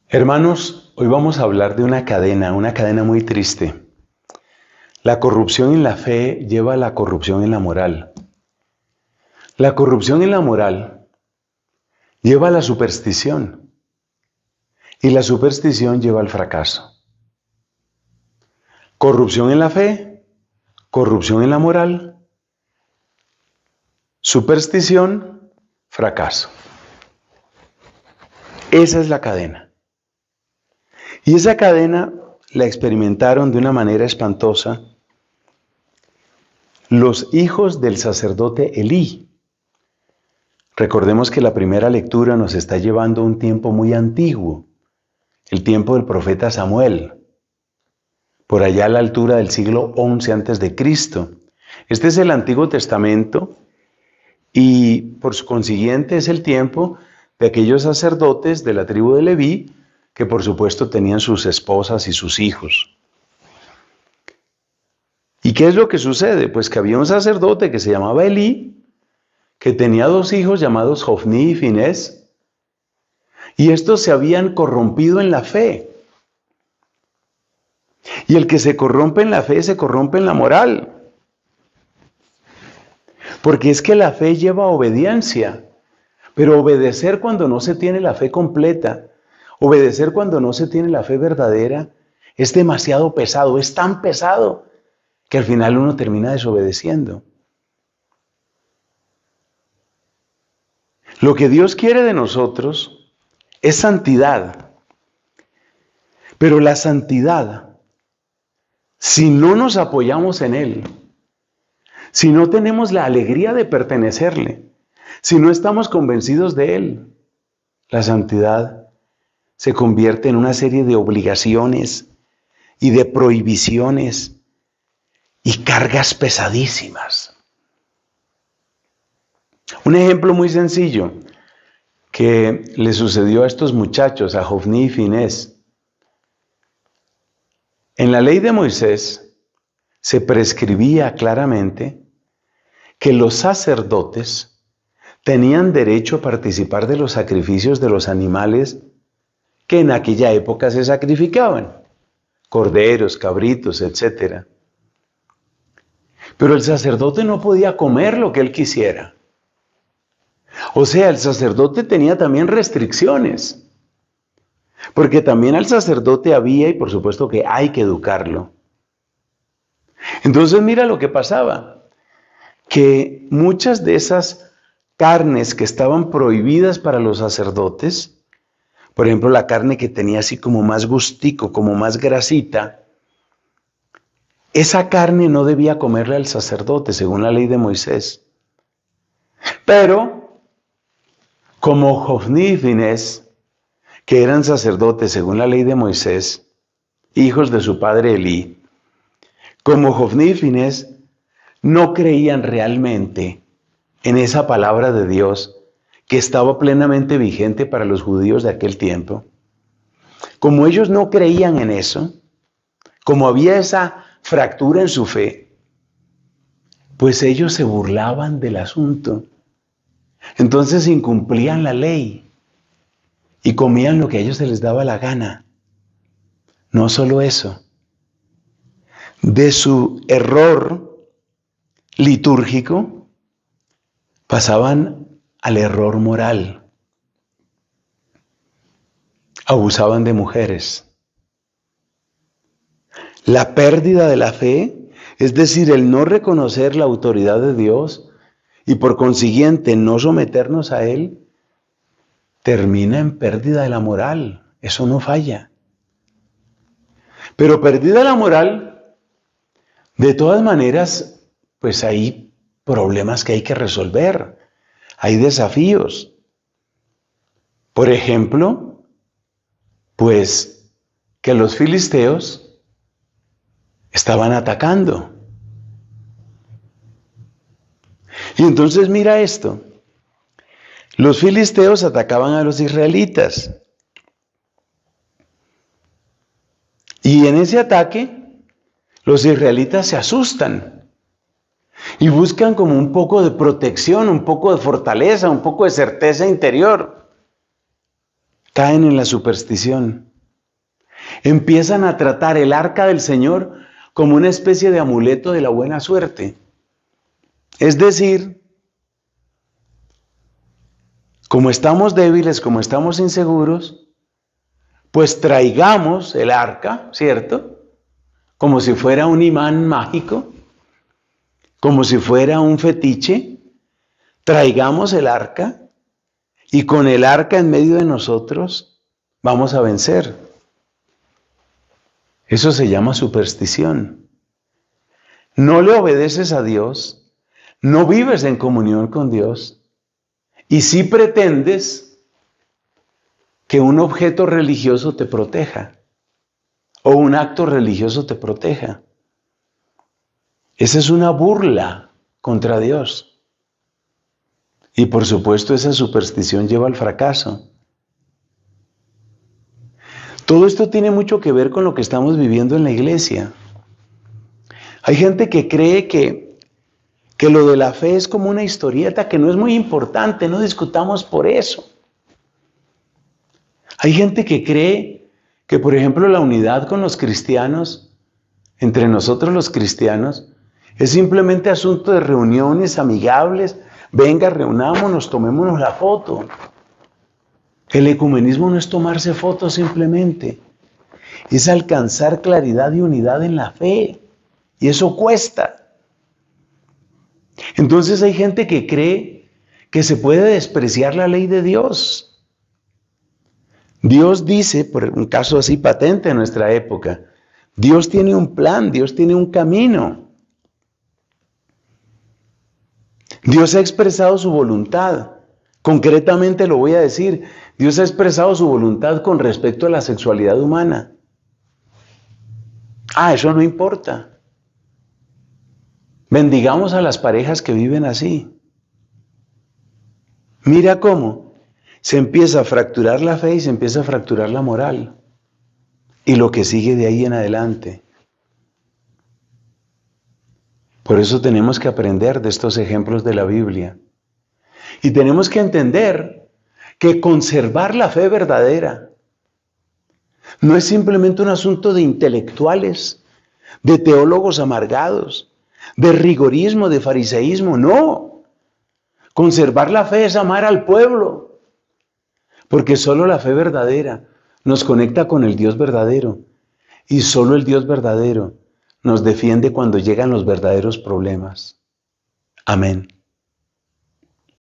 Hermanos, hoy vamos a hablar de una cadena muy triste. La corrupción en la fe lleva a la corrupción en la moral. La corrupción en la moral lleva a la superstición y la superstición lleva al fracaso. Corrupción en la fe, corrupción en la moral, superstición, fracaso. Esa es la cadena. Y esa cadena la experimentaron de una manera espantosa los hijos del sacerdote Elí. Recordemos que la primera lectura nos está llevando a un tiempo muy antiguo, el tiempo del profeta Samuel, por allá a la altura del siglo XI antes de Cristo. Este es el Antiguo Testamento y por consiguiente es el tiempo de aquellos sacerdotes de la tribu de Leví que por supuesto tenían sus esposas y sus hijos. ¿Y qué es lo que sucede? Pues que había un sacerdote que se llamaba Elí, que tenía dos hijos llamados Hofni y Finés, y estos se habían corrompido en la fe. Y el que se corrompe en la fe se corrompe en la moral. Porque es que la fe lleva obediencia, pero obedecer cuando no se tiene la fe completa, obedecer cuando no se tiene la fe verdadera, es demasiado pesado, es tan pesado que al final uno termina desobedeciendo. Lo que Dios quiere de nosotros es santidad, pero la santidad, si no nos apoyamos en Él, si no tenemos la alegría de pertenecerle, si no estamos convencidos de Él, la santidad se convierte en una serie de obligaciones y de prohibiciones y cargas pesadísimas. Un ejemplo muy sencillo que le sucedió a estos muchachos, a Hofni y Finés. En la ley de Moisés se prescribía claramente que los sacerdotes tenían derecho a participar de los sacrificios de los animales que en aquella época se sacrificaban, corderos, cabritos, etc. Pero el sacerdote no podía comer lo que él quisiera. O sea, el sacerdote tenía también restricciones, porque también al sacerdote había, y por supuesto que hay que educarlo. Entonces mira lo que pasaba, que muchas de esas carnes que estaban prohibidas para los sacerdotes, por ejemplo, la carne que tenía así como más gustico, como más grasita, esa carne no debía comerle al sacerdote, según la ley de Moisés. Pero, como Hofni y Finés, que eran sacerdotes según la ley de Moisés, hijos de su padre Elí, como Hofni y Finés no creían realmente en esa palabra de Dios, que estaba plenamente vigente para los judíos de aquel tiempo. Como ellos no creían en eso, como había esa fractura en su fe, pues ellos se burlaban del asunto. Entonces incumplían la ley y comían lo que a ellos se les daba la gana. No solo eso, de su error litúrgico pasaban al error moral. Abusaban de mujeres. La pérdida de la fe, es decir, el no reconocer la autoridad de Dios y por consiguiente no someternos a Él, termina en pérdida de la moral. Eso no falla. Pero perdida la moral, de todas maneras, pues hay problemas que hay que resolver. Hay desafíos. Por ejemplo, pues que los filisteos estaban atacando. Y entonces mira esto. Los filisteos atacaban a los israelitas. Y en ese ataque, los israelitas se asustan. Y buscan como un poco de protección, un poco de fortaleza, un poco de certeza interior. caen en la superstición. Empiezan a tratar el arca del Señor como una especie de amuleto de la buena suerte. Es decir, como estamos débiles, como estamos inseguros, pues traigamos el arca, ¿cierto? Como si fuera un imán mágico, como si fuera un fetiche. Traigamos el arca y con el arca en medio de nosotros vamos a vencer. Eso se llama superstición. No le obedeces a Dios, no vives en comunión con Dios y sí pretendes que un objeto religioso te proteja o un acto religioso te proteja. Esa es una burla contra Dios. Y por supuesto esa superstición lleva al fracaso. Todo esto tiene mucho que ver con lo que estamos viviendo en la iglesia. Hay gente que cree que lo de la fe es como una historieta que no es muy importante, no discutamos por eso. Hay gente que cree que, por ejemplo, la unidad con los cristianos, entre nosotros los cristianos, es simplemente asunto de reuniones amigables. Venga, reunámonos, tomémonos la foto. El ecumenismo no es tomarse fotos simplemente, es alcanzar claridad y unidad en la fe. Y eso cuesta. Entonces hay gente que cree que se puede despreciar la ley de Dios. Dios dice, por un caso así patente en nuestra época, Dios tiene un plan, Dios tiene un camino. Dios ha expresado su voluntad. Concretamente lo voy a decir, Dios ha expresado su voluntad con respecto a la sexualidad humana. Eso no importa. Bendigamos a las parejas que viven así. Mira cómo se empieza a fracturar la fe y se empieza a fracturar la moral. Y lo que sigue de ahí en adelante. Por eso tenemos que aprender de estos ejemplos de la Biblia. Y tenemos que entender que conservar la fe verdadera no es simplemente un asunto de intelectuales, de teólogos amargados, de rigorismo, de fariseísmo, no. Conservar la fe es amar al pueblo, porque solo la fe verdadera nos conecta con el Dios verdadero y solo el Dios verdadero nos defiende cuando llegan los verdaderos problemas. Amén.